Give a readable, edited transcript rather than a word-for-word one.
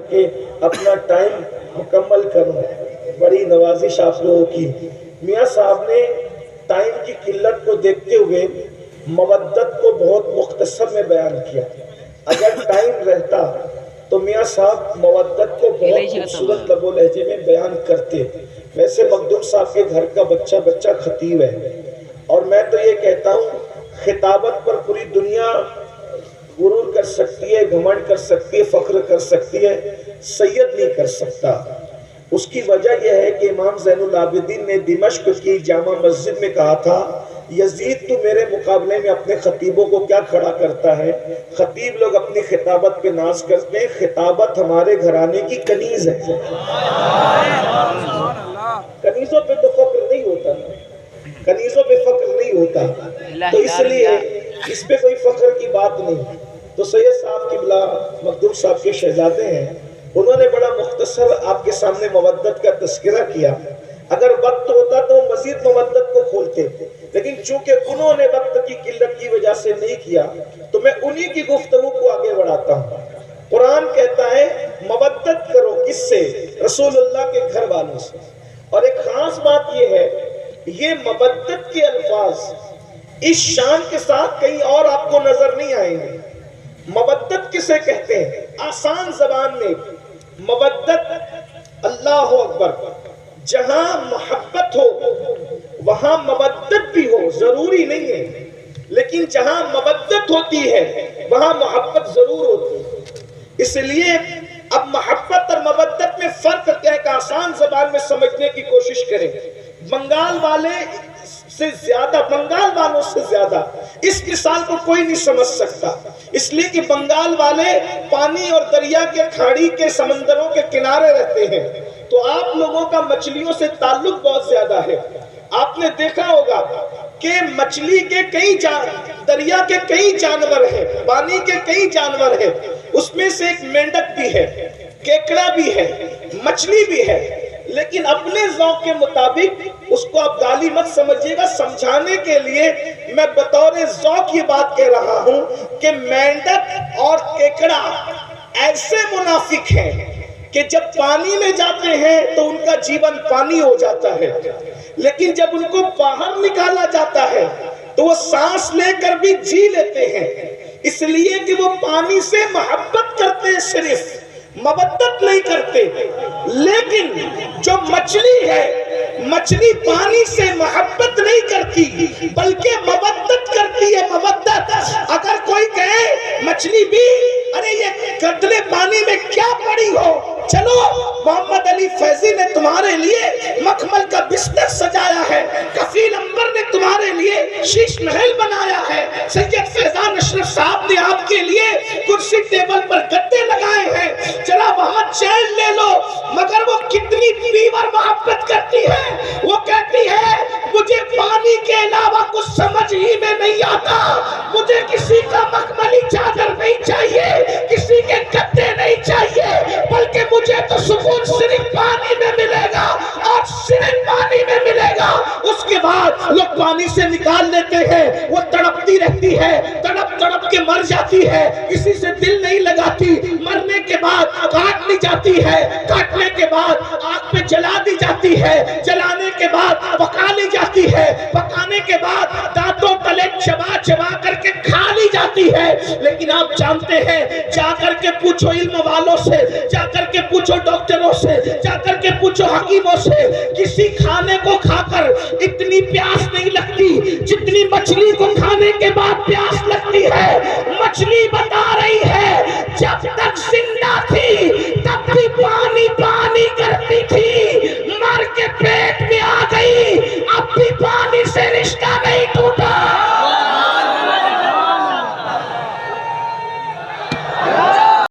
کے اپنا ٹائم مکمل کروں۔ بڑی نوازش آپ لوگوں کی۔ میاں صاحب نے ٹائم کی قلت کو دیکھتے ہوئے مودت کو بہت مختصر میں بیان کیا۔ اگر ٹائم رہتا تو میاں صاحب مودت کو بہت خوبصورت لب و لہجے میں بیان کرتے۔ ویسے مخدوم صاحب کے گھر کا بچہ خطیب ہے، اور میں تو یہ کہتا ہوں خطابت پر پوری دنیا غرور کر سکتی ہے، گھمنڈ کر سکتی ہے، فخر کر سکتی ہے، سید نہیں کر سکتا۔ اس کی وجہ یہ ہے کہ امام زین العابدین نے دمشق کی جامع مسجد میں کہا تھا، یزید تو میرے مقابلے میں اپنے خطیبوں کو کیا کھڑا کرتا ہے؟ خطیب لوگ اپنی خطابت پہ ناز کرتے ہیں، خطابت ہمارے گھرانے کی کنیز ہے۔ کنیزوں پہ تو فخر نہیں ہوتا، کنیزوں پہ فخر نہیں ہوتا، تو اس لیے اس پہ کوئی فخر کی بات نہیں۔ تو سید صاحب قبلہ مخدوم صاحب کے شہزادے ہیں، انہوں نے بڑا مختصر آپ کے سامنے مودت کا تذکرہ کیا۔ اگر وقت ہوتا تو مزید مودت کو کھولتے، لیکن چونکہ انہوں نے وقت کی قلت کی وجہ سے نہیں کیا تو میں انہی کی گفتگو کو آگے بڑھاتا ہوں۔ قرآن کہتا ہے مودت کرو، کس سے؟ رسول اللہ کے گھر والوں سے۔ اور ایک خاص بات یہ ہے، یہ مودت کے الفاظ اس شان کے ساتھ کہیں اور آپ کو نظر نہیں آئیں گے۔ مودت کسے کہتے ہیں؟ آسان زبان میں مودت، اللہ اکبر، جہاں محبت ہو وہاں مودت بھی ہو، ضروری نہیں ہے، لیکن جہاں مودت ہوتی ہے وہاں محبت ضرور ہوتی ہے۔ اس لیے اب محبت اور مودت میں فرق کیا ہے کہ آسان زبان میں سمجھنے کی کوشش کریں۔ بنگال والے سے زیادہ، بنگال والوں سے زیادہ اس مثال کو کوئی نہیں سمجھ سکتا، اس لیے کہ بنگال والے پانی اور دریا کے، کھاڑی کے، سمندروں کے کنارے رہتے ہیں، تو آپ لوگوں کا مچھلیوں سے تعلق بہت زیادہ ہے۔ آپ نے دیکھا ہوگا کہ مچھلی کے کئی دریا کے کئی جانور ہیں، پانی کے کئی جانور ہیں، اس میں سے ایک مینڈک بھی ہے، کیکڑا بھی ہے، مچھلی بھی ہے، لیکن اپنے ذوق کے مطابق اس کو آپ گالی مت سمجھیے گا، سمجھانے کے لیے میں بطور ذوق یہ بات کہہ رہا ہوں کہ مینڈک اور کیکڑا ایسے منافق ہیں کہ جب پانی میں جاتے ہیں تو ان کا جیون پانی ہو جاتا ہے، لیکن جب ان کو باہر نکالا جاتا ہے تو وہ سانس لے کر بھی جی لیتے ہیں، اس لیے کہ وہ پانی سے محبت کرتے ہیں، صرف مودت نہیں کرتے۔ لیکن جو مچھلی ہے، مچھلی پانی سے محبت نہیں کرتی بلکہ مودت کرتی ہے، مودت۔ اگر کوئی کہے مچھلی بھی، ارے یہ گدلے پانی میں کیا پڑی ہو، چلو محمد علی فیضی نے تمہارے لیے مخمل کا بستر سجایا ہے، کفیل انور نے تمہارے لیے شیش محل بنایا ہے، سید فیضان اشرف صاحب نے آپ کے لیے کرسی ٹیبل پر گدے لگائے ہیں، چلا وہاں چین لے لو۔ مگر وہ کتنی پیور محبت کرتی ہے، وہ کہتی ہے مجھے پانی کے علاوہ کچھ سمجھ ہی میں نہیں آتا، مجھے کسی کا مخملی چادر نہیں چاہیے، کسی کے گدے نہیں چاہیے، بلکہ مجھے تو سکون صرف پانی میں ملے گا اور صرف پانی میں ملے گا۔ اس کے بعد لوگ پانی سے نکال لیتے ہیں، وہ تڑپتی رہتی ہے، تڑپ تڑپ کے مر جاتی ہے، کسی سے دل نہیں لگاتی، مرنے کے بعد کاٹ لی جاتی ہے، کاٹنے کے بعد آگ پہ جلا دی جاتی ہے، جلانے کے بعد پکا لی جاتی ہے، پکانے کے بعد دانتوں تلے چبا چبا کر کے کھا لی جاتی ہے۔ لیکن آپ جانتے ہیں، جا کر کے پوچھو علم والوں سے، جا کر کے پوچھو ڈاکٹروں سے، جا کر کے پوچھو حکیموں سے، کسی کھانے کو کھا کر اتنی پیاس نہیں لگتی جتنی مچھلی کو کھانے کے بعد پیاس لگتی ہے۔ مچھلی بتا رہی ہے جب تک زندہ تھی